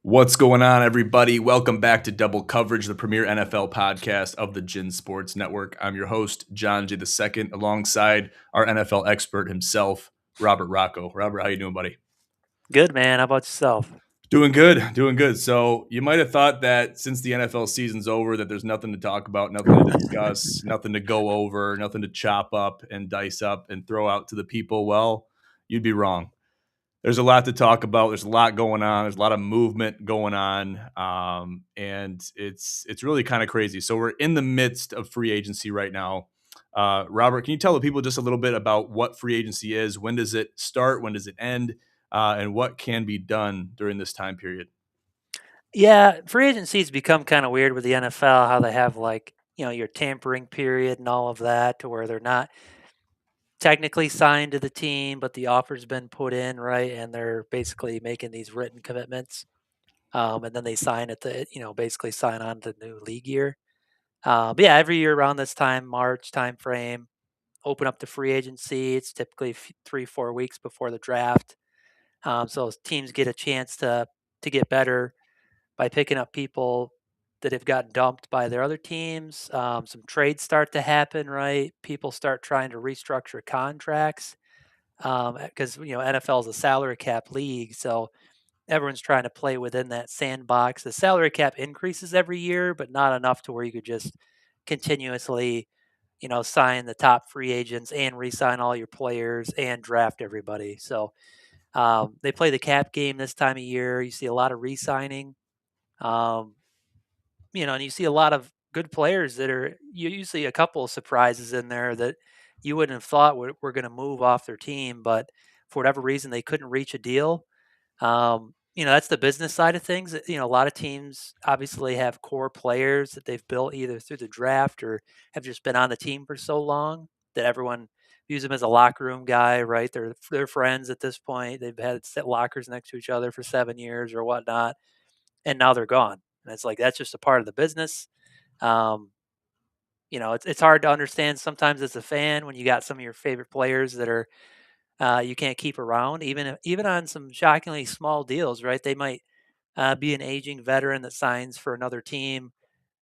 What's going on, everybody? Welcome back to Double Coverage, the premier NFL podcast of the Gin Sports Network. I'm your host, John J. II, alongside our NFL expert himself, Robert Rachow. Robert, how you doing, buddy? Good, man. How about yourself? Doing good, doing good. So you might have thought that since the NFL season's over, that there's nothing to talk about, nothing to discuss, nothing to go over, nothing to chop up and dice up and throw out to the people. Well, you'd be wrong. There's a lot to talk about. There's a lot going on. There's a lot of movement going on, and it's really kind of crazy. So we're in the midst of free agency right now. Robert, can you tell the people just a little bit about what free agency is? When does it start? When does it end? And what can be done during this time period? Yeah, free agency's become kind of weird with the NFL, how they have your tampering period and all of that to where they're not technically signed to the team, but the offer's been put in, right? And they're basically making these written commitments. And then they sign at basically sign on to the new league year. But yeah, every year around this time, March time frame, open up the free agency. It's typically 3-4 weeks before the draft. So teams get a chance to get better by picking up people that have gotten dumped by their other teams. Some trades start to happen, right? People start trying to restructure contracts because NFL is a salary cap league, so everyone's trying to play within that sandbox. The salary cap increases every year, but not enough to where you could just continuously, sign the top free agents and re-sign all your players and draft everybody. So they play the cap game this time of year. You see a lot of re-signing. Um, and you see a lot of good players that are usually a couple of surprises in there that you wouldn't have thought were going to move off their team, but for whatever reason they couldn't reach a deal. That's the business side of things. A lot of teams obviously have core players that they've built either through the draft or have just been on the team for so long that everyone views them as a locker room guy, right? They're friends at this point. They've had set lockers next to each other for 7 years or whatnot, and now they're gone. And it's like that's just a part of the business. Um, it's hard to understand sometimes as a fan when you got some of your favorite players that are you can't keep around, even on some shockingly small deals, right? They might be an aging veteran that signs for another team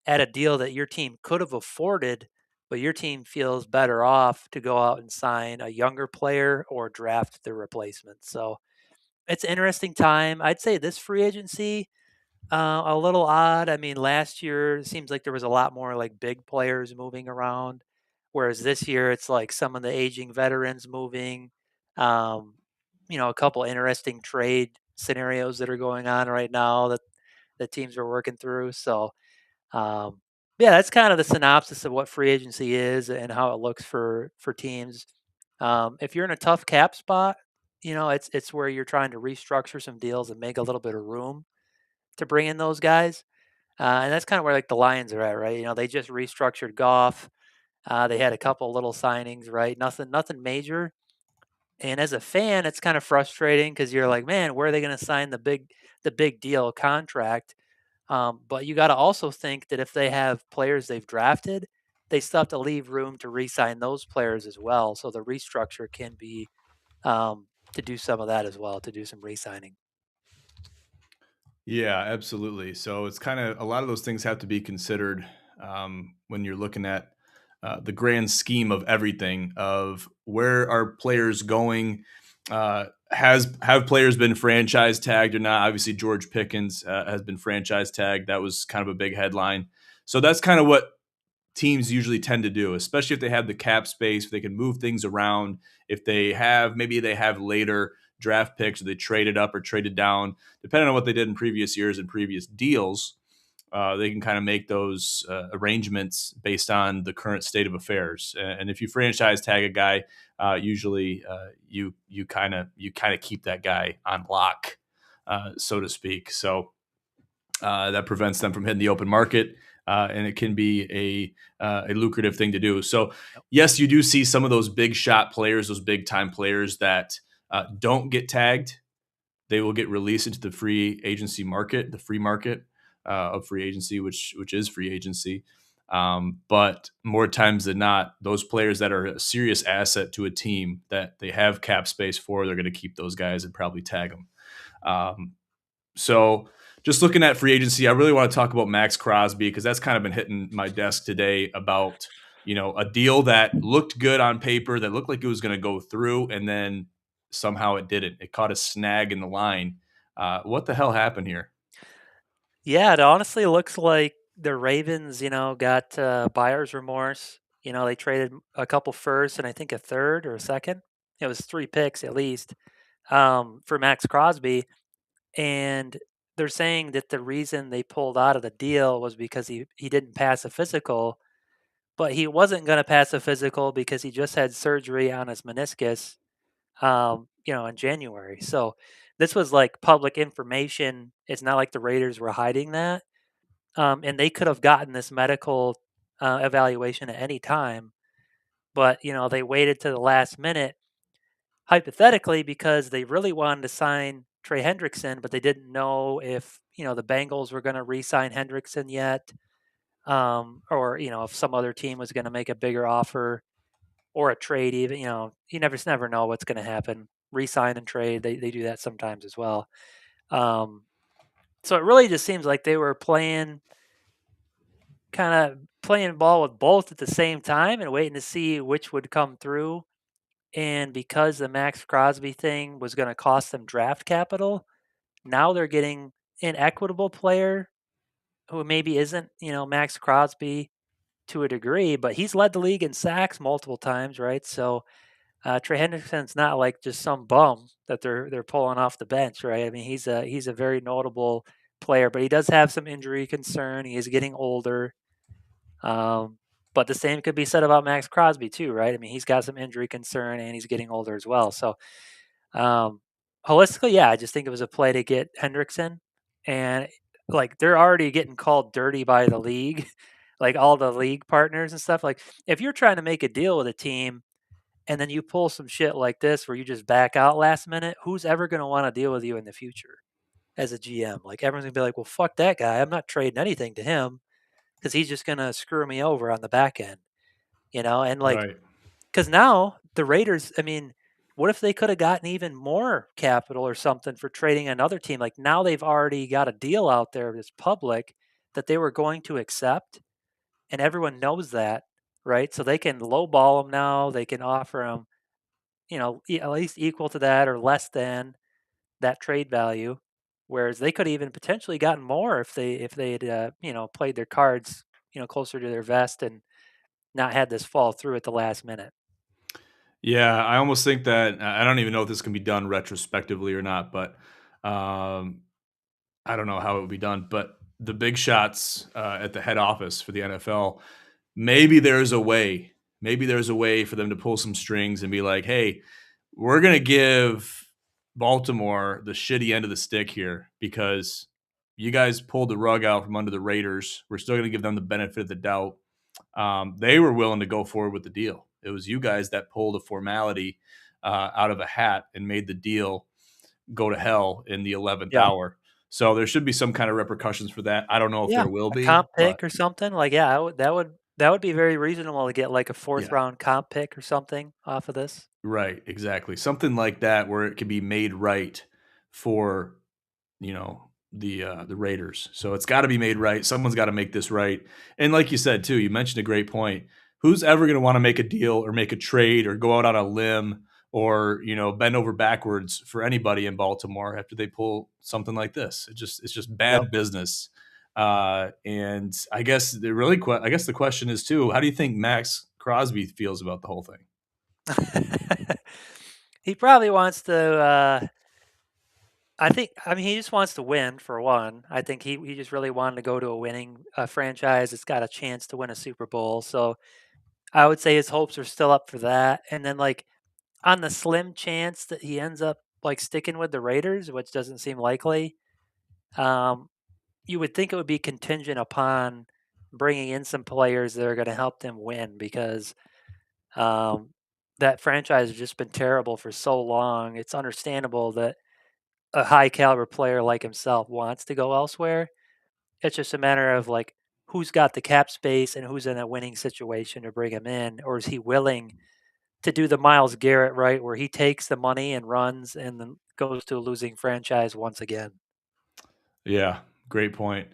at a deal that your team could have afforded, but your team feels better off to go out and sign a younger player or draft their replacement. So it's an interesting time. I'd say this free agency a little odd. I mean, last year it seems like there was a lot more like big players moving around, whereas this year it's like some of the aging veterans moving. Um, a couple interesting trade scenarios that are going on right now that the teams are working through. So, um, yeah, that's kind of the synopsis of what free agency is and how it looks for teams. If you're in a tough cap spot, it's where you're trying to restructure some deals and make a little bit of room to bring in those guys. And that's kind of where like the Lions are at, right? They just restructured Goff. They had a couple little signings, right? Nothing major. And as a fan, it's kind of frustrating because you're like, man, where are they going to sign the big deal contract? But you got to also think that if they have players they've drafted, they still have to leave room to re-sign those players as well. So the restructure can be to do some of that as well, to do some re-signing. Yeah, absolutely. So it's kind of a lot of those things have to be considered when you're looking at the grand scheme of everything of where are players going. Have players been franchise tagged or not? Obviously, George Pickens has been franchise tagged. That was kind of a big headline. So that's kind of what teams usually tend to do, especially if they have the cap space, if they can move things around, if they have maybe they have later draft picks or they traded up or traded down, depending on what they did in previous years and previous deals. They can kind of make those arrangements based on the current state of affairs. And if you franchise tag a guy, usually you kind of keep that guy on lock, so to speak. So that prevents them from hitting the open market, and it can be a lucrative thing to do. So, Yep. yes, you do see some of those big shot players, those big time players that don't get tagged. They will get released into the free agency market, the free market of free agency, which is free agency. But more times than not, those players that are a serious asset to a team that they have cap space for, they're going to keep those guys and probably tag them. So just looking at free agency, I really want to talk about Max Crosby because that's kind of been hitting my desk today about a deal that looked good on paper, that looked like it was going to go through, and then somehow it didn't. It caught a snag in the line. What the hell happened here? Yeah, it honestly looks like the Ravens, got buyer's remorse. They traded a couple firsts and I think a third or a second. It was 3 picks at least for Max Crosby. And they're saying that the reason they pulled out of the deal was because he didn't pass a physical, but he wasn't going to pass a physical because he just had surgery on his meniscus, in January. So this was like public information. It's not like the Raiders were hiding that. And they could have gotten this medical evaluation at any time, but they waited to the last minute, hypothetically, because they really wanted to sign Trey Hendrickson, but they didn't know if the Bengals were going to re-sign Hendrickson yet, or if some other team was going to make a bigger offer or a trade. Even you never know what's going to happen. Re-sign and trade, they do that sometimes as well. Um, so it really just seems like they were playing ball with both at the same time and waiting to see which would come through. And because the Max Crosby thing was going to cost them draft capital, now they're getting an equitable player who maybe isn't, Max Crosby to a degree, but he's led the league in sacks multiple times, right? So Trey Hendrickson's not like just some bum that they're pulling off the bench, right? I mean, he's a very notable player, but he does have some injury concern. He is getting older. Um, but the same could be said about Max Crosby too, right? I mean, he's got some injury concern and he's getting older as well. So, um, holistically, yeah, I just think it was a play to get Hendrickson, and like they're already getting called dirty by the league, like all the league partners and stuff. Like if you're trying to make a deal with a team and then you pull some shit like this where you just back out last minute, who's ever going to want to deal with you in the future as a GM? Like everyone's gonna be like, well, fuck that guy. I'm not trading anything to him because he's just gonna screw me over on the back end, And like, Right. because now the Raiders, I mean, what if they could have gotten even more capital or something for trading another team? Like now they've already got a deal out there that's public that they were going to accept, and everyone knows that, right? So they can lowball them now. They can offer them, at least equal to that or less than that trade value. Whereas they could have even potentially gotten more if they had played their cards closer to their vest and not had this fall through at the last minute. Yeah, I almost think that I don't even know if this can be done retrospectively or not, but um, I don't know how it would be done. But the big shots at the head office for the NFL, maybe there's a way. Maybe there's a way for them to pull some strings and be like, "Hey, we're gonna give Baltimore the shitty end of the stick here because you guys pulled the rug out from under the Raiders. We're still gonna give them the benefit of the doubt." They were willing to go forward with the deal. It was you guys that pulled a formality out of a hat and made the deal go to hell in the 11th Yeah. hour. So there should be some kind of repercussions for that. I don't know if Yeah, there will a be, comp but pick or something, like, yeah, that would be very reasonable to get, like, a 4th yeah, round comp pick or something off of this. right, exactly. Something like that where it can be made right for the Raiders. So it's got to be made right. Someone's got to make this right. And like you said too, you mentioned a great point. Who's ever going to want to make a deal or make a trade or go out on a limb or bend over backwards for anybody in Baltimore after they pull something like this? It's just Yep. bad business. And I guess the question is too, how do you think Max Crosby feels about the whole thing? He probably wants to, I mean, he just wants to win for one. I think he just really wanted to go to a winning, franchise that's got a chance to win a Super Bowl, so I would say his hopes are still up for that, and then, like, on the slim chance that he ends up, like, sticking with the Raiders, which doesn't seem likely, um, you would think it would be contingent upon bringing in some players that are gonna help them win because, um, that franchise has just been terrible for so long. It's understandable that a high caliber player like himself wants to go elsewhere. It's just a matter of, like, who's got the cap space and who's in a winning situation to bring him in, or is he willing to do the Myles Garrett, right, where he takes the money and runs and then goes to a losing franchise once again. Yeah. Great point.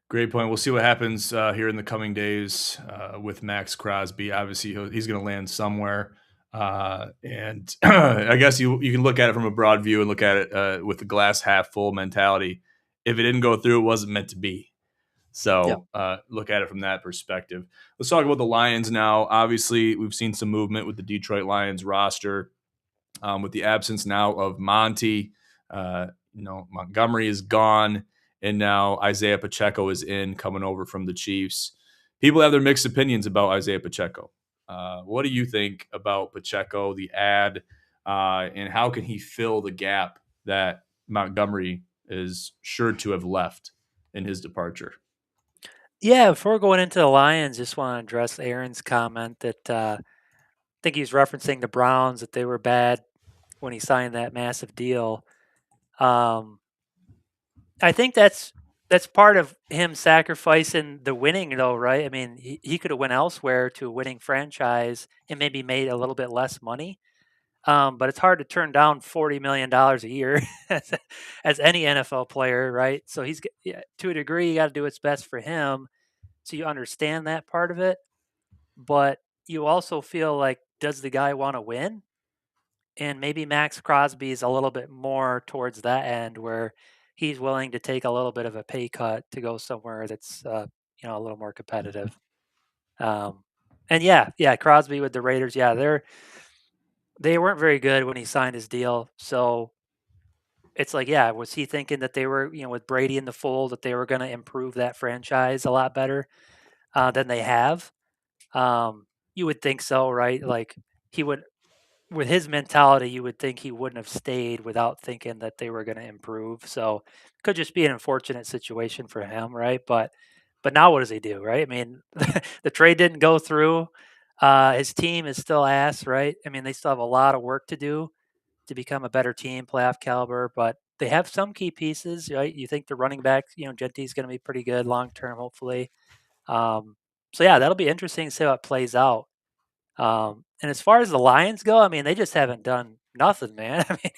Great point. We'll see what happens here in the coming days with Max Crosby. Obviously, he's going to land somewhere, and I guess you can look at it from a broad view and look at it with the glass half full mentality. If it didn't go through, it wasn't meant to be. Yep. So look at it from that perspective. Let's talk about the Lions now. Obviously, we've seen some movement with the Detroit Lions roster with the absence now of Monty. Montgomery is gone, and now Isaiah Pacheco is in, coming over from the Chiefs. People have their mixed opinions about Isaiah Pacheco. What do you think about Pacheco, the ad, and how can he fill the gap that Montgomery is sure to have left in his departure? Yeah, before going into the Lions, just want to address Aaron's comment that I think he was referencing the Browns, that they were bad when he signed that massive deal. Um, I think that's part of him sacrificing the winning, though, right? I mean, he could have went elsewhere to a winning franchise and maybe made a little bit less money. But it's hard to turn down $40 million a year as any NFL player, right? So yeah, to a degree, you got to do what's best for him. So you understand that part of it, but you also feel like, does the guy want to win? And maybe Max Crosby is a little bit more towards that end where he's willing to take a little bit of a pay cut to go somewhere that's a little more competitive. Um, and yeah, Crosby with the Raiders, yeah, they weren't very good when he signed his deal. So it's like, yeah, was he thinking that they were, with Brady in the fold, that they were going to improve that franchise a lot better than they have? You would think so, right? Like he would, with his mentality, you would think he wouldn't have stayed without thinking that they were going to improve. So could just be an unfortunate situation for him, right? But now what does he do, right? I mean, the trade didn't go through. His team is still ass, right? I mean, they still have a lot of work to do to become a better team, playoff caliber, but they have some key pieces, right? You think the running back, Genti's going to be pretty good long term, hopefully. Um, so yeah, that'll be interesting to see how it plays out. And as far as the Lions go, I mean, they just haven't done nothing, man. I mean,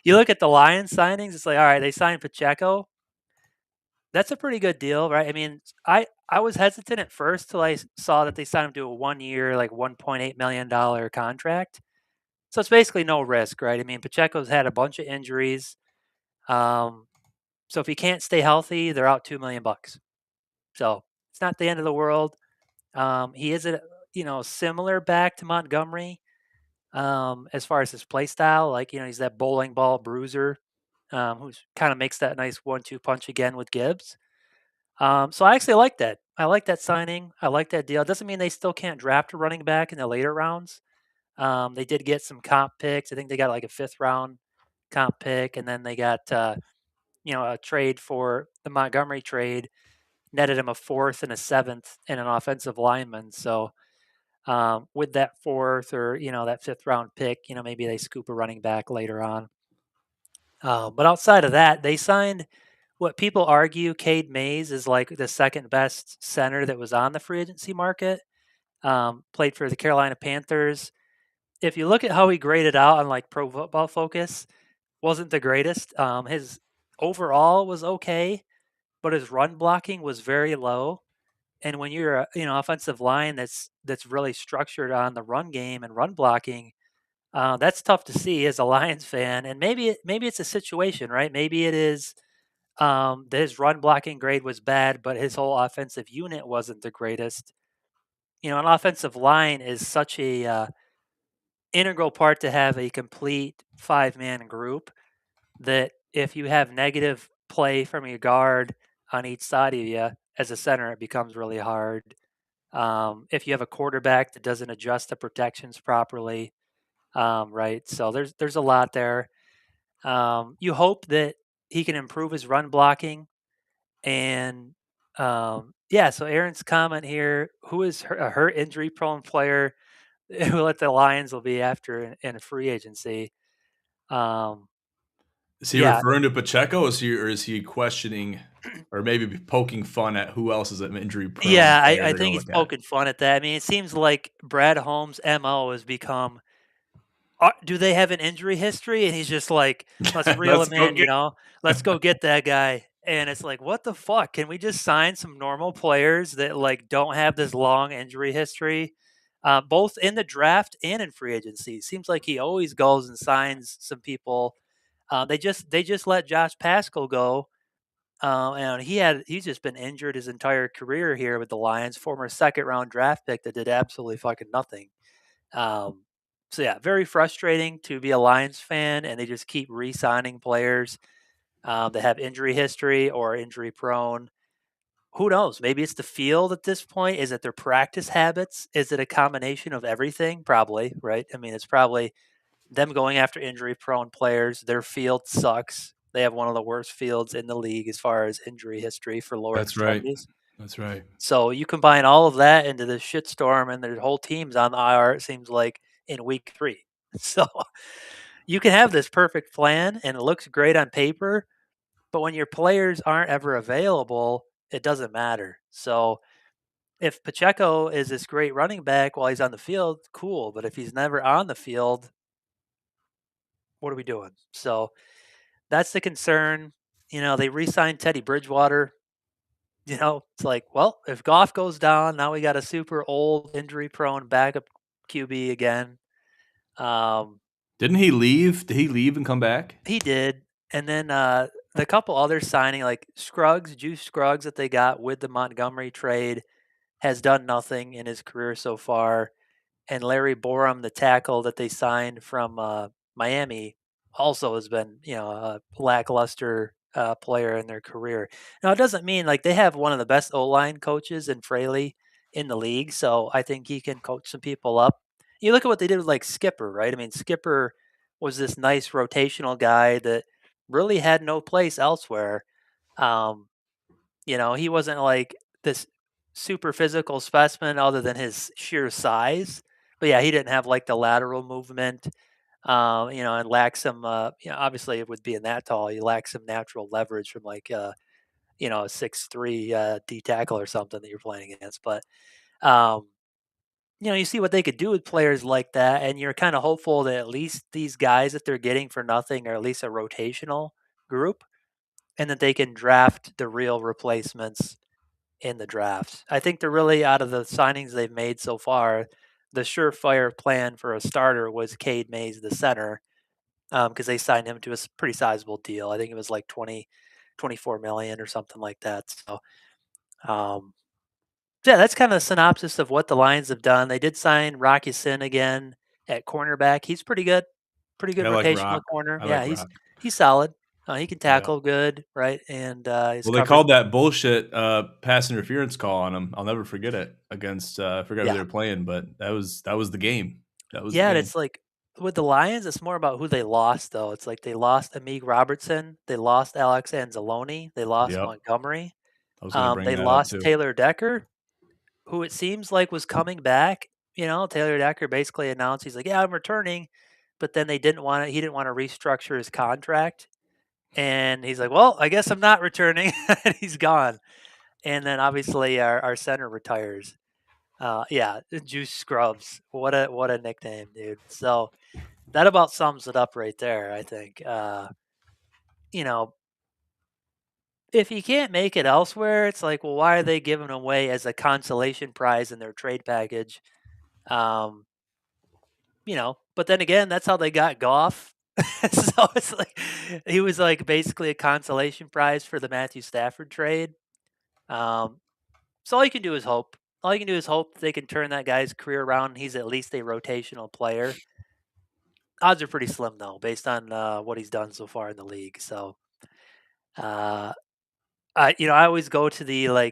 you look at the Lions signings, it's like, all right, they signed Pacheco. That's a pretty good deal, right? I mean, I was hesitant at first till I saw that they signed him to a 1 year, like $1.8 million contract. So it's basically no risk, right? I mean, Pacheco's had a bunch of injuries. Um, so if he can't stay healthy, they're out $2 million. So it's not the end of the world. He is a similar back to Montgomery as far as his play style. Like he's that bowling ball bruiser who kind of makes that nice 1-2 punch again with Gibbs. So I actually like that. I like that signing. I like that deal. It doesn't mean they still can't draft a running back in the later rounds. They did get some comp picks. I think they got like a fifth round comp pick, and then they got a trade for the Montgomery trade, netted him a fourth and a seventh and an offensive lineman. So with that fourth or that fifth round pick, maybe they scoop a running back later on. But outside of that, they signed what people argue Cade Mays is like the second best center that was on the free agency market. Played for the Carolina Panthers. If you look at how he graded out on like Pro Football Focus, wasn't the greatest. His overall was okay, but his run blocking was very low. And when you're a offensive line that's really structured on the run game and run blocking, that's tough to see as a Lions fan. And maybe it's a situation, right? Maybe it is that his run blocking grade was bad, but his whole offensive unit wasn't the greatest. An offensive line is such a integral part to have a complete 5-man group that if you have negative play from your guard on each side of you as a center, it becomes really hard. If you have a quarterback that doesn't adjust the protections properly, right? So there's a lot there. You hope that he can improve his run blocking, and yeah. So Aaron's comment here: who is a hurt, injury-prone player who let the Lions will be after in a free agency? Um, Is he yeah, referring to Pacheco? Or is he questioning, or maybe poking fun at who else is an injury-prone yeah. player I they're going think to he's look at? poking fun at that. I mean, it seems like Brad Holmes' mo has become, do they have an injury history? And he's just like, let's reel Let's him go in. get. Let's go get that guy. And it's like, what the fuck? Can we just sign some normal players that like don't have this long injury history, both in the draft and in free agency? Seems like he always goes and signs some people. They just let Josh Pascal go, and he's just been injured his entire career here with the Lions. Former second round draft pick that did absolutely fucking nothing. Um, so yeah, very frustrating to be a Lions fan, and they just keep re-signing players that have injury history or injury prone. Who knows? Maybe it's the field at this point. Is it their practice habits? Is it a combination of everything? Probably, right? I mean, it's probably them going after injury prone players. Their field sucks. They have one of the worst fields in the league as far as injury history for lower That's right. extremities. That's right. So you combine all of that into this shitstorm, and their whole team's on the IR. It seems like in week 3. So you can have this perfect plan, and it looks great on paper, but when your players aren't ever available, it doesn't matter. So if Pacheco is this great running back while he's on the field, cool. But if he's never on the field, what are we doing? So that's the concern. They re-signed Teddy Bridgewater. It's like, well, if Goff goes down, now we got a super old, injury-prone backup QB again. Um, Didn't he leave? Did he leave and come back? he did, and then the couple others signing like Juice Scruggs that they got with the Montgomery trade has done nothing in his career so far. And Larry Borum, the tackle that they signed from Miami, also has been a lackluster player in their career. Now it doesn't mean like they have one of the best O line coaches in Fraley in the league, so I think he can coach some people up. You look at what they did with like Skipper, right? I mean, Skipper was this nice rotational guy that really had no place elsewhere. Um, he wasn't like this super physical specimen other than his sheer size. But yeah, he didn't have like the lateral movement, and lacked some, obviously it would being that tall, you lack some natural leverage from like, a 6'3" D tackle or something that you're playing against. But, um, you see what they could do with players like that. And you're kind of hopeful that at least these guys that they're getting for nothing are at least a rotational group and that they can draft the real replacements in the draft. I think they're really out of the signings they've made so far. The surefire plan for a starter was Cade Mays, the center, because they signed him to a pretty sizable deal. I think it was like 24 million or something like that. So, um, yeah, that's kind of a synopsis of what the Lions have done. They did sign Rocky Sin again at cornerback. He's pretty good I like rotational Rock. corner. I Yeah, like he's Rock. he's solid. He can Yeah. tackle good, right? And his Well, they coverage. called that bullshit pass interference call on him. I'll never forget it against I forgot who Yeah, they were playing, but that was the game. That was the yeah, and game. it's like with the Lions, it's more about who they lost, though. It's like they lost Amik Robertson, they lost Alex Anzalone, they lost Yep. Montgomery, I was going to bring they that up lost too. Taylor Decker, who it seems like was coming back. Taylor Decker basically announced he's like, "Yeah, I'm returning," but then he didn't want to restructure his contract, and he's like, "Well, I guess I'm not returning," and he's gone. And then obviously our center retires. Yeah, Juice Scrubs. What a nickname, dude. So that about sums it up right there, I think. You know, if you can't make it elsewhere, it's like, well, why are they giving away as a consolation prize in their trade package? Um, but then again, that's how they got Goff. So it's like he was like basically a consolation prize for the Matthew Stafford trade. Um, so all you can do is hope. All you can do is hope they can turn that guy's career around. He's at least a rotational player. Odds are pretty slim though, based on what he's done so far in the league. So uh, I always go to the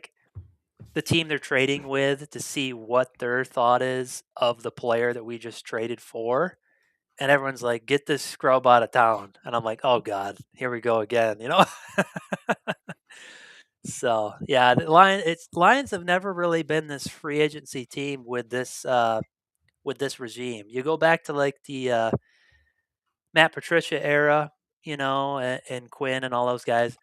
team they're trading with to see what their thought is of the player that we just traded for. And everyone's like, "Get this scrub out of town." And I'm like, "Oh God, here we go again." So yeah, Lions have never really been this free agency team with this regime. You go back to like the Matt Patricia era, and Quinn and all those guys.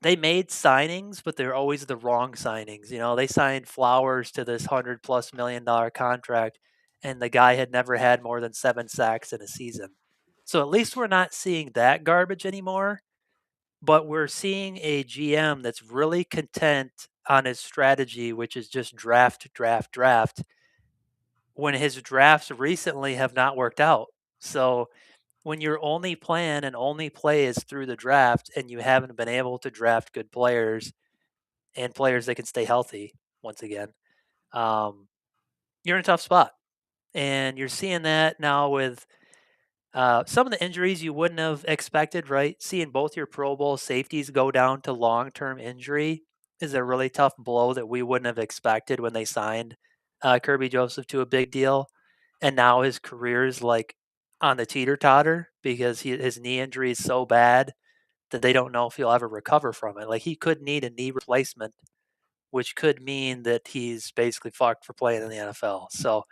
They made signings, but they're always the wrong signings. They signed Flowers to this $100+ million contract, and the guy had never had more than 7 sacks in a season. So at least we're not seeing that garbage anymore. but we're seeing a GM that's really content on his strategy, which is just draft, draft, draft, when his drafts recently have not worked out. So when your only plan and only play is through the draft and you haven't been able to draft good players and players that can stay healthy once again, um, you're in a tough spot. And you're seeing that now with some of the injuries you wouldn't have expected, right? Seeing both your Pro Bowl safeties go down to long term injury is a really tough blow that we wouldn't have expected when they signed Kirby Joseph to a big deal. And now his career is like on the teeter totter because his knee injury is so bad that they don't know if he'll ever recover from it. Like he could need a knee replacement, which could mean that he's basically fucked for playing in the NFL. So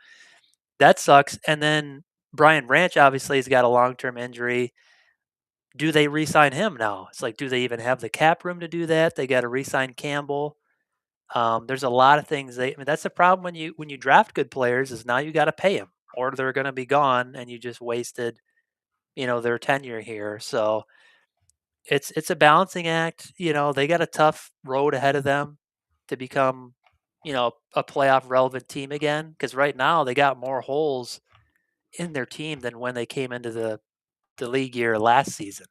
that sucks. And then Brian Branch obviously has got a long term injury. Do they re-sign him now? It's like, do they even have the cap room to do that? They got to re-sign Campbell. There's a lot of things. I mean, that's the problem when you draft good players is now you got to pay them, or they're going to be gone, and you just wasted their tenure here. So it's a balancing act. They got a tough road ahead of them to become a playoff relevant team again. Because right now they got more holes in their team than when they came into the league year last season.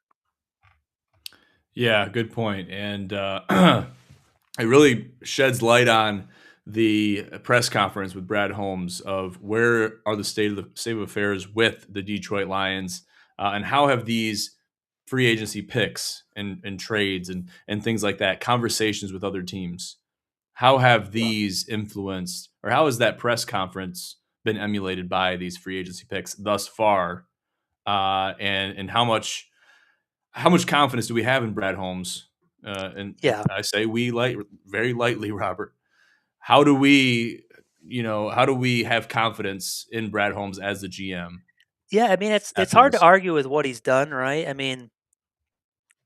Yeah, good point. And it really sheds light on the press conference with Brad Holmes of where are the state of affairs with the Detroit Lions, and how have these free agency picks and trades and things like that, conversations with other teams, how have these influenced, or how has that press conference been emulated by these free agency picks thus far, and how much confidence do we have in Brad Holmes? And Yeah, I say we very lightly, Robert. How do we, how do we have confidence in Brad Holmes as the GM yeah. I mean, it's after hard to this? argue with what he's done, right? I mean,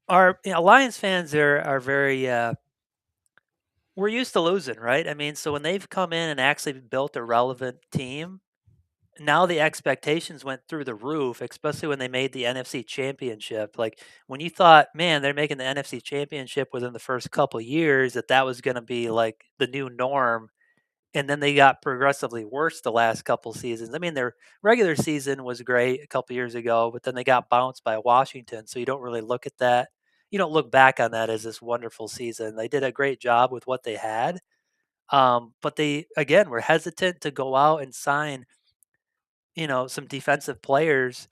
our Lions fans are very we're used to losing, right? I mean, so when they've come in and actually built a relevant team, now the expectations went through the roof, especially when they made the NFC Championship. Like when you thought, man, they're making the NFC Championship within the first couple years, that was going to be like the new norm, and then they got progressively worse the last couple seasons. I mean, their regular season was great a couple years ago, but then they got bounced by Washington. So you don't really look at that. You don't look back on that as this wonderful season. They did a great job with what they had, but they again were hesitant to go out and sign some defensive players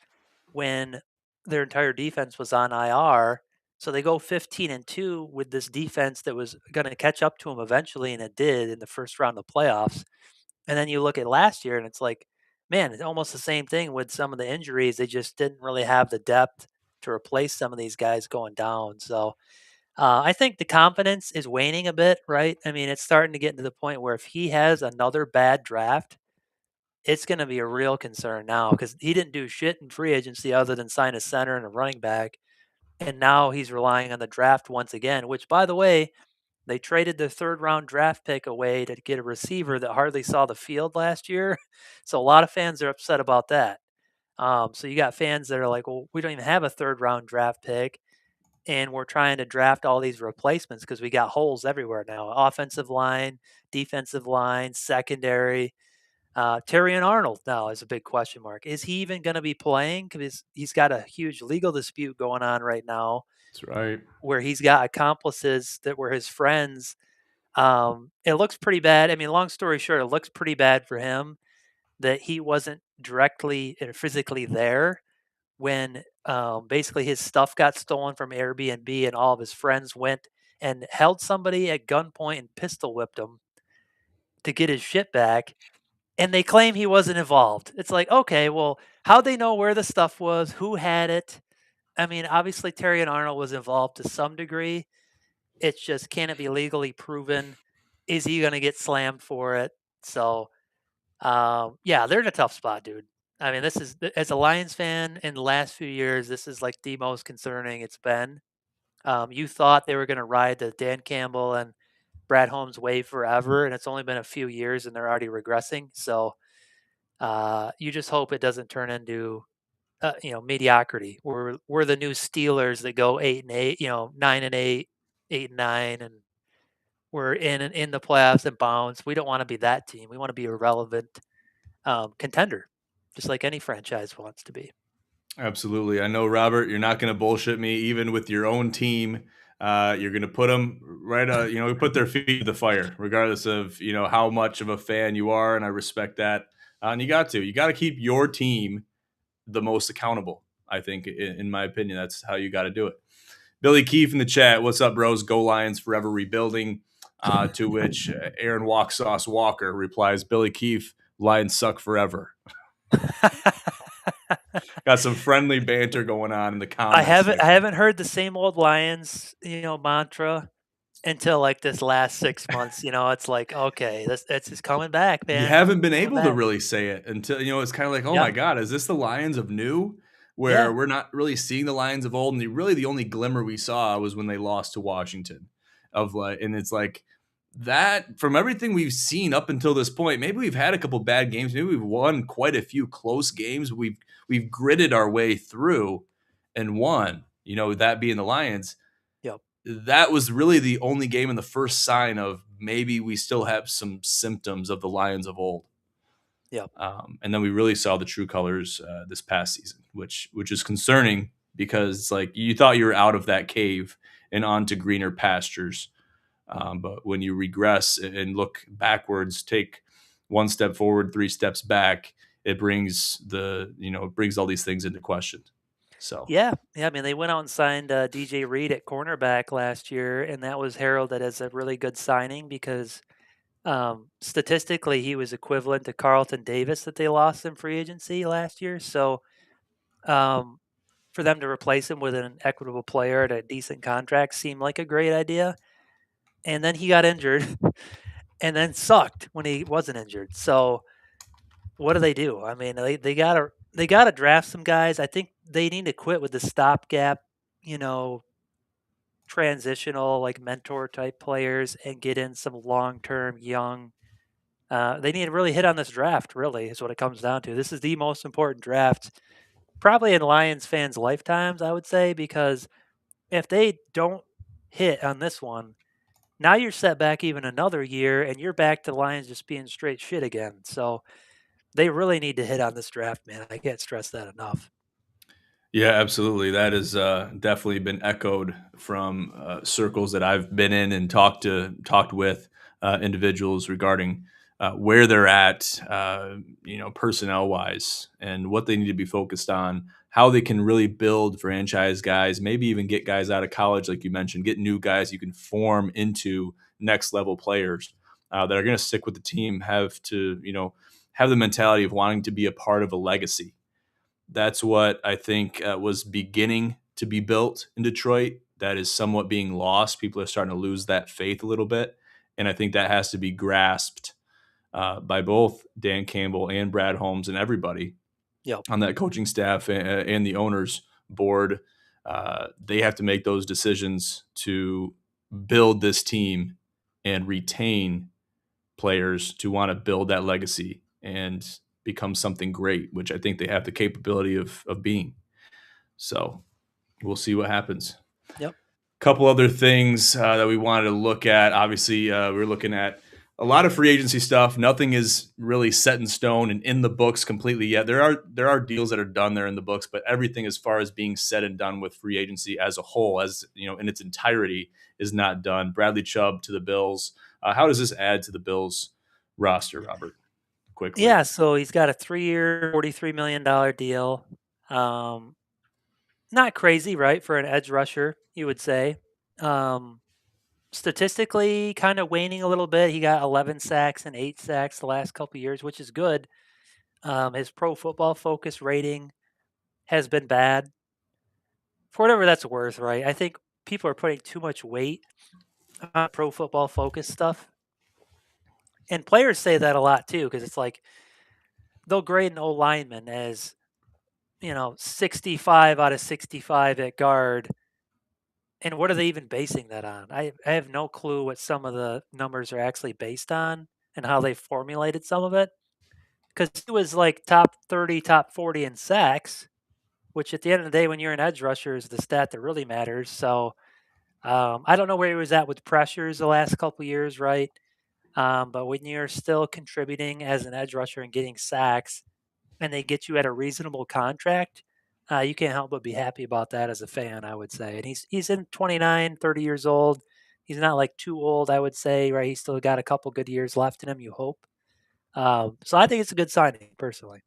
when their entire defense was on IR. So they go 15-2 with this defense that was going to catch up to them eventually, and it did in the first round of playoffs. And then you look at last year, and it's like, man, it's almost the same thing with some of the injuries. They just didn't really have the depth to replace some of these guys going down. So I think the confidence is waning a bit, right? I mean, it's starting to get to the point where if he has another bad draft, it's going to be a real concern now because he didn't do shit in free agency other than sign a center and a running back. And now he's relying on the draft once again, which, by the way, they traded their third round draft pick away to get a receiver that hardly saw the field last year. So a lot of fans are upset about that. So you got fans that are like, well, we don't even have a third round draft pick. And we're trying to draft all these replacements because we got holes everywhere now: offensive line, defensive line, secondary. Terry and Arnold now is a big question mark. Is he even going to be playing? Because he's got a huge legal dispute going on right now That's right. where he's got accomplices that were his friends. It looks pretty bad. I mean, long story short, it looks pretty bad for him that he wasn't directly and physically there when basically his stuff got stolen from Airbnb and all of his friends went and held somebody at gunpoint and pistol whipped him to get his shit back. And they claim he wasn't involved. It's like, okay, well, how'd they know where the stuff was? Who had it? I mean, obviously Terry and Arnold was involved to some degree. It's just, can it be legally proven? Is he going to get slammed for it? So, yeah, they're in a tough spot, dude. I mean, this is, as a Lions fan in the last few years, this is like the most concerning it's been. You thought they were going to ride the Dan Campbell and Brad Holmes wave forever, and it's only been a few years and they're already regressing. So, you just hope it doesn't turn into mediocrity. We're the new Steelers that go 8-8, 9-8, 8-9, and we're in the playoffs and bounce. We don't want to be that team. We want to be a relevant contender, just like any franchise wants to be. Absolutely. I know, Robert, you're not going to bullshit me, even with your own team. You're going to put them right, put their feet to the fire, regardless of, how much of a fan you are. And I respect that. And you got to keep your team the most accountable. I think, in my opinion, that's how you got to do it. Billy Keefe in the chat. What's up, bros? Go Lions forever rebuilding. To which Aaron Walk Sauce Walker replies, Billy Keefe, Lions suck forever. Got some friendly banter going on in the I comments haven't I section. haven't heard the same old Lions, mantra until like this last 6 months. It's like, okay, that's just coming back, You man. haven't been Coming able to back. really say it until, it's kind of like, oh Yeah, my God, is this the Lions of new? yeah, Where we're not really seeing the Lions of old. And really the only glimmer we saw was when they lost to Washington. And it's like that from everything we've seen up until this point, maybe we've had a couple bad games. Maybe we've won quite a few close games. We've gritted our way through and won, that being the Lions. yep, That was really the only game and the first sign of maybe we still have some symptoms of the Lions of old. yep, And then we really saw the true colors this past season, which is concerning because it's like you thought you were out of that cave and onto greener pastures. But when you regress and look backwards, take one step forward, three steps back, it brings it brings all these things into question. So yeah, yeah. I mean, they went out and signed DJ Reed at cornerback last year, and that was heralded as a really good signing because statistically he was equivalent to Carlton Davis that they lost in free agency last year. So um, for them to replace him with an equitable player at a decent contract seemed like a great idea. And then he got injured and then sucked when he wasn't injured. So what do they do? I mean, they gotta draft some guys. I think they need to quit with the stopgap, you know, transitional like mentor type players and get in some long term young. They need to really hit on this draft. Really, is what it comes down to. This is the most important draft, probably in Lions fans' lifetimes. I would say because if they don't hit on this one, now you're set back even another year, and you're back to Lions just being straight shit again. So they really need to hit on this draft, man. I can't stress that enough. yeah, absolutely. That has definitely been echoed from circles that I've been in and talked with individuals regarding where they're at, personnel wise, and what they need to be focused on, how they can really build franchise guys, maybe even get guys out of college, like you mentioned, get new guys you can form into next level players that are going to stick with the team, have the mentality of wanting to be a part of a legacy. That's what I think was beginning to be built in Detroit. That is somewhat being lost. People are starting to lose that faith a little bit. And I think that has to be grasped by both Dan Campbell and Brad Holmes and everybody Yep. on that coaching staff and the owners board. They have to make those decisions to build this team and retain players to want to build that legacy and become something great, which I think they have the capability of being. So we'll see what happens. Yep. Couple other things that we wanted to look at. Obviously, we're looking at a lot of free agency stuff. Nothing is really set in stone and in the books completely yet. There are deals that are done there in the books, but everything as far as being said and done with free agency as a whole, as in its entirety, is not done. Bradley Chubb to the Bills. How does this add to the Bills roster, Robert? Quickly. Yeah. So he's got a 3-year, $43 million deal. Um, Not crazy, right, for an edge rusher, you would say. Um, Statistically, kind of waning a little bit. He got 11 sacks and 8 sacks the last couple years, which is good. His Pro Football Focus rating has been bad for whatever that's worth, right? I think people are putting too much weight on Pro Football Focus stuff, and players say that a lot too, because it's like they'll grade an O lineman as 65 out of 65 at guard. And what are they even basing that on? I have no clue what some of the numbers are actually based on and how they formulated some of it. Because he was like top 30, top 40 in sacks, which at the end of the day, when you're an edge rusher, is the stat that really matters. So I don't know where he was at with pressures the last couple years, right? But when you're still contributing as an edge rusher and getting sacks, and they get you at a reasonable contract, you can't help but be happy about that as a fan, I would say. And he's in 29, 30 years old. He's not like too old, I would say, right? He's still got a couple good years left in him, you hope. So I think it's a good signing, personally.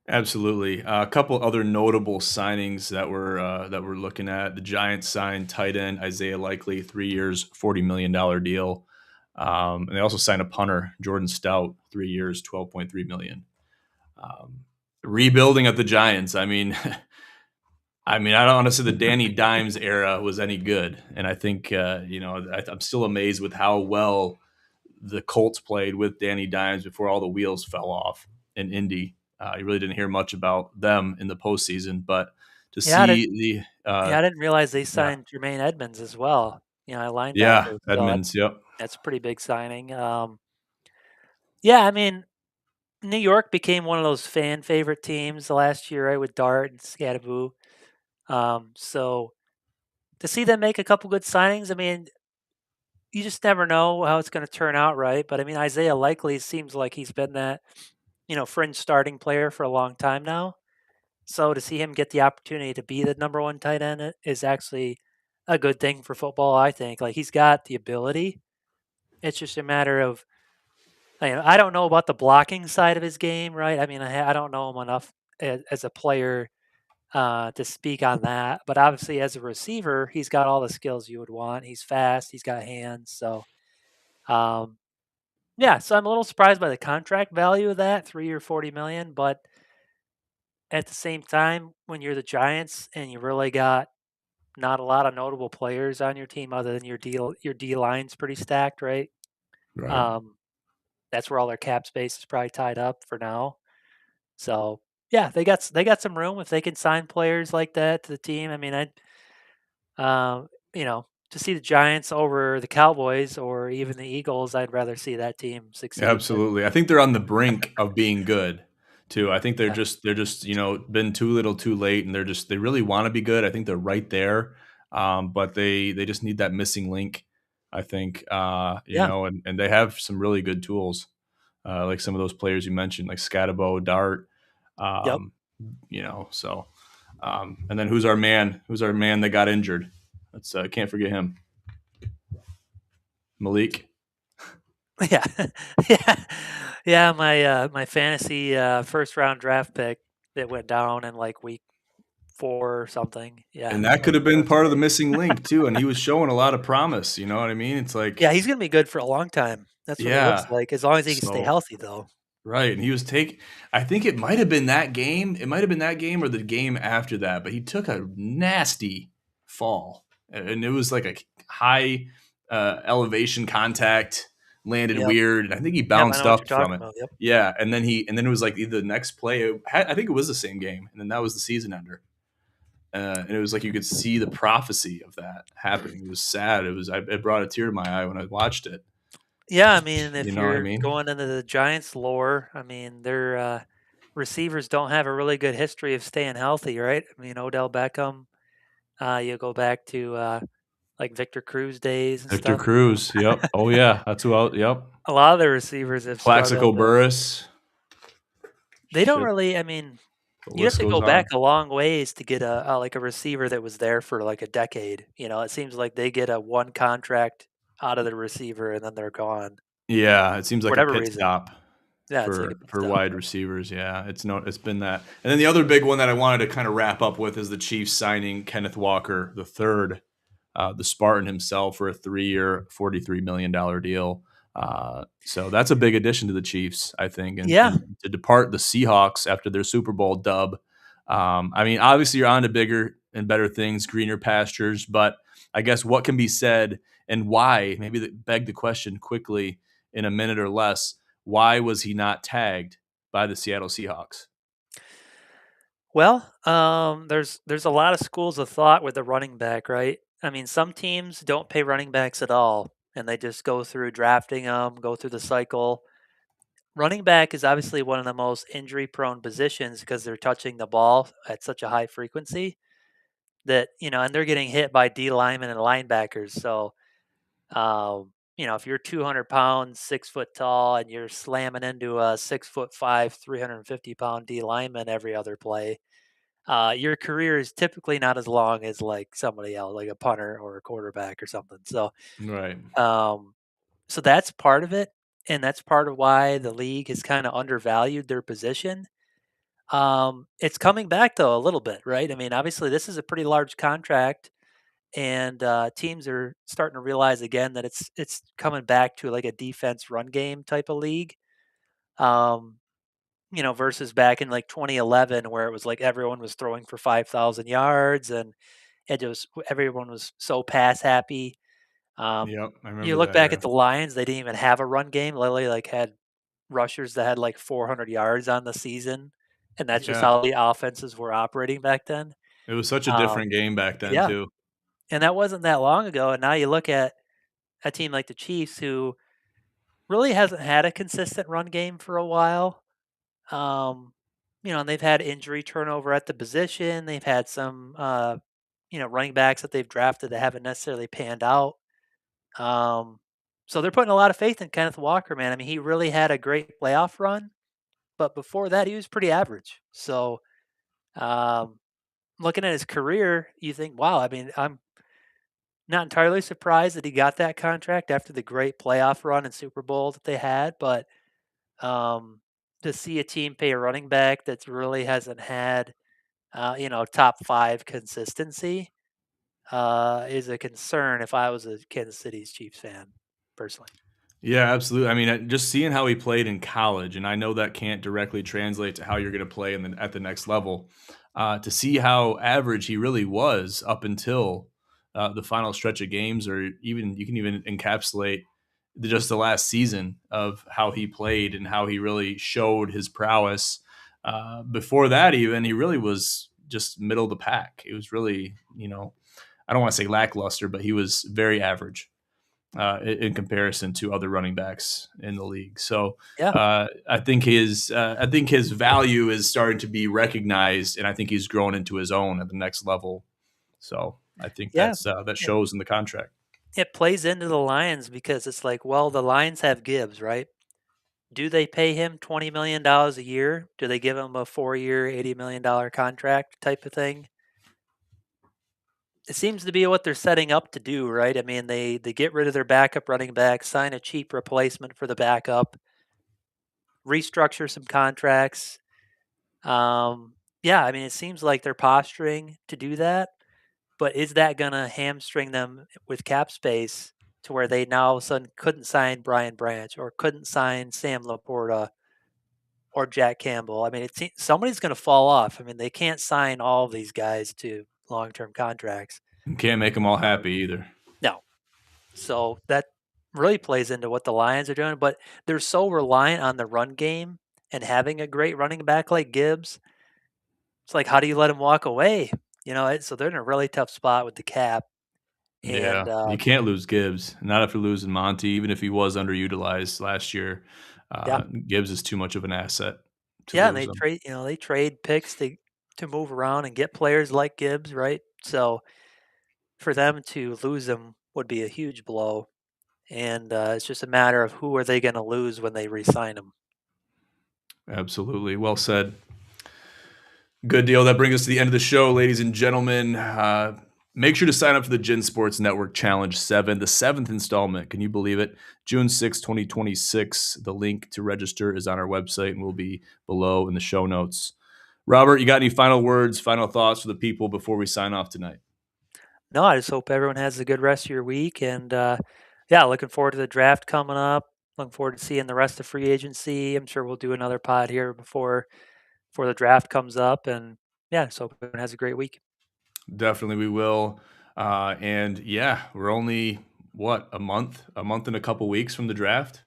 Absolutely. A couple other notable signings that we're looking at. The Giants signed tight end Isaiah Likely, 3 years, $40 million deal. And they also signed a punter, Jordan Stout, 3 years, 12.3 million. Um, Rebuilding at the Giants. I mean, I don't want to say the Danny Dimes era was any good, and I think I'm still amazed with how well the Colts played with Danny Dimes before all the wheels fell off in Indy. You really didn't hear much about them in the postseason, but to Yeah, I see didn't. the Yeah, I didn't realize they yeah, signed Jermaine Edmonds as well. You know, a yeah, linebacker. So Edmonds, yep, that's a pretty big signing. Yeah, I mean, New York became one of those fan favorite teams the last year, right, with Dart and Scadaboo. So to see them make a couple good signings, I mean, you just never know how it's going to turn out, right? But I mean, Isaiah Likely seems like he's been that, fringe starting player for a long time now. So to see him get the opportunity to be the number one tight end is actually a good thing for football, I think. Like he's got the ability. It's just a matter of, I don't know about the blocking side of his game, right? I mean, I don't know him enough as a player to speak on that. But obviously, as a receiver, he's got all the skills you would want. He's fast. He's got hands. So, um, yeah. So I'm a little surprised by the contract value of that 3 or 40 million. But at the same time, when you're the Giants and you really got not a lot of notable players on your team other than your D line's pretty stacked, right? right, Um, that's where all their cap space is probably tied up for now. So yeah, they got some room if they can sign players like that to the team. I mean, to see the Giants over the Cowboys or even the Eagles, I'd rather see that team succeed than absolutely. I think they're on the brink of being good too. I think yeah. they're just been too little, too late, and they really want to be good. I think they're right there, but they just need that missing link. I think Yeah. and they have some really good tools. Like some of those players you mentioned, like Scatabo, Dart, Yep. um, so and then who's our man? Who's our man that got injured? Let's can't forget him, Malik. Yeah. Yeah. Yeah, my fantasy first round draft pick that went down in like week 4 or something. Yeah. And that could have That been was part of the great. missing link too. And he was showing a lot of promise. You know what I mean? It's like, Yeah, he's gonna be good for a long time. That's what it looks yeah. like, as long as he can stay So healthy though. right, and he was take. I think it might have been that game. It might have been that game or the game after that. But he took a nasty fall, and it was like a high elevation contact, landed Yep. weird, and I think he Yep, I bounced know what you're up from talking it. about. Yep. Yeah, and then it was like either the next play. I think it was the same game, and then that was the season ender. And it was like you could see the prophecy of that happening. It was sad. It brought a tear to my eye when I watched it. Yeah, I mean, You if know what I you're mean? going into the Giants lore, I mean, their receivers don't have a really good history of staying healthy, right? I mean, Odell Beckham, you go back to like Victor Cruz days and Victor stuff. Cruz. Yep. Oh yeah, that's who. Yep. A lot of the receivers have Plaxico struggled. Burris. They don't Shit, really. I mean, the you'd have list to goes go back on. a long ways to get like a receiver that was there for like a decade. It seems like they get a one contract out of the receiver and then they're gone Yeah, it seems for like a whatever pit reason. stop Yeah, it's like a pit for stop. wide receivers. Yeah, it's been that. And then the other big one that I wanted to kind of wrap up with is the Chiefs signing Kenneth Walker the third, the Spartan himself, for a 3 year, $43 million deal. So that's a big addition to the Chiefs, I think, Yeah. and to depart the Seahawks after their Super Bowl dub. I mean, obviously you're on to bigger and better things, greener pastures, but I guess what can be said and why? Maybe beg the question quickly in a minute or less. Why was he not tagged by the Seattle Seahawks? Well, there's a lot of schools of thought with the running back, right? I mean, some teams don't pay running backs at all, and they just go through drafting them, go through the cycle. running back is obviously one of the most injury prone positions because they're touching the ball at such a high frequency that, and they're getting hit by D linemen and linebackers. So, if you're 200 pounds, 6 foot tall, and you're slamming into a 6'5", 350-pound D lineman every other play, your career is typically not as long as like somebody else, like a punter or a quarterback or something. Right. Um, so that's part of it, and that's part of why the league has kind of undervalued their position. It's coming back though a little bit, right? I mean, obviously this is a pretty large contract, and teams are starting to realize again that it's coming back to like a defense run game type of league. Um, versus back in like 2011 where it was like everyone was throwing for 5,000 yards and everyone was so pass happy. Um, Yep. I you remember look that back era. at the Lions, they didn't even have a run game. Literally, like had rushers that had like 400 yards on the season, and that's just Yeah. how the offenses were operating back then. It was such a Um, different game back then yeah, too. and that wasn't that long ago. And now you look at a team like the Chiefs, who really hasn't had a consistent run game for a while. Um, and they've had injury turnover at the position. They've had some, running backs that they've drafted that haven't necessarily panned out. Um, so they're putting a lot of faith in Kenneth Walker, man. I mean, he really had a great playoff run, but before that, he was pretty average. So, um, looking at his career, you think, wow. I mean, I'm not entirely surprised that he got that contract after the great playoff run and Super Bowl that they had, but um, to see a team pay a running back that really hasn't had top five consistency is a concern if I was a Kansas City's Chiefs fan, personally. Yeah, absolutely. I mean, just seeing how he played in college, and I know that can't directly translate to how you're going to play at the next level. To see how average he really was up until the final stretch of games, or even you can even encapsulate just the last season of how he played and how he really showed his prowess. Before that, even he really was just middle of the pack. It was really, I don't want to say lackluster, but he was very average in comparison to other running backs in the league. So Yeah, I think his value is starting to be recognized, and I think he's grown into his own at the next level. So I think yeah. that It, shows in the contract. it plays into the Lions because it's like, well, the Lions have Gibbs, right? Do they pay him $20 million a year? Do they give him a 4-year, $80 million contract type of thing? It seems to be what they're setting up to do, right? I mean, they get rid of their backup running back, sign a cheap replacement for the backup, restructure some contracts. Yeah, I mean, it seems like they're posturing to do that, but is that going to hamstring them with cap space to where they now all of a sudden couldn't sign Brian Branch or couldn't sign Sam Laporta or Jack Campbell? I mean, it seems somebody's going to fall off. I mean, they can't sign all of these guys to long-term contracts. You can't make them all Um, happy either. no, so that really plays into what the Lions are doing, but they're so reliant on the run game and having a great running back like Gibbs. It's like, how do you let him walk away? So they're in a really tough spot with the cap. Yeah, And you can't lose Gibbs. Not after losing Monty, even if he was underutilized last year. yeah, Gibbs is too much of an asset to yeah, and lose they him. trade picks to move around and get players like Gibbs, right? So for them to lose him would be a huge blow. And it's just a matter of who are they going to lose when they re-sign him. Absolutely, well said. Good deal. That brings us to the end of the show, ladies and gentlemen. Make sure to sign up for the Gin Sports Network Challenge 7, the seventh installment. Can you believe it? June 6, 2026. The link to register is on our website and will be below in the show notes. Robert, you got any final words, final thoughts for the people before we sign off tonight? No, I just hope everyone has a good rest of your week. And yeah, looking forward to the draft coming up. Looking forward to seeing the rest of free agency. I'm sure we'll do another pod here before the draft comes up. And yeah, so hope everyone has a great week. Definitely, we will. And yeah, we're only a month and a couple weeks from the draft.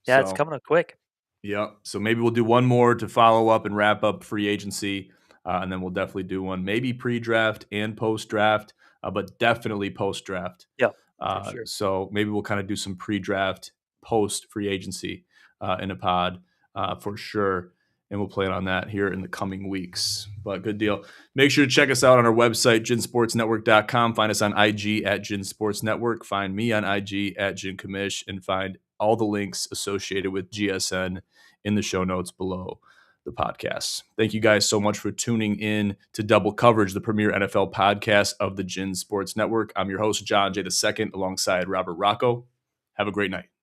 Yeah, it's So coming up quick. yeah. So maybe we'll do one more to follow up and wrap up free agency. And then we'll definitely do one, maybe pre draft and post draft, but definitely post draft. Yep, for sure. So maybe we'll kind of do some pre draft, post free agency. in a pod for sure. And we'll plan on that here in the coming weeks. But good deal. Make sure to check us out on our website, ginsportsnetwork.com. Find us on IG at ginsportsnetwork. Find me on IG at gincommish, and find all the links associated with GSN in the show notes below the podcast. Thank you guys so much for tuning in to Double Coverage, the premier NFL podcast of the Gin Sports Network. I'm your host, John J. II, alongside Robert Rachow. Have a great night.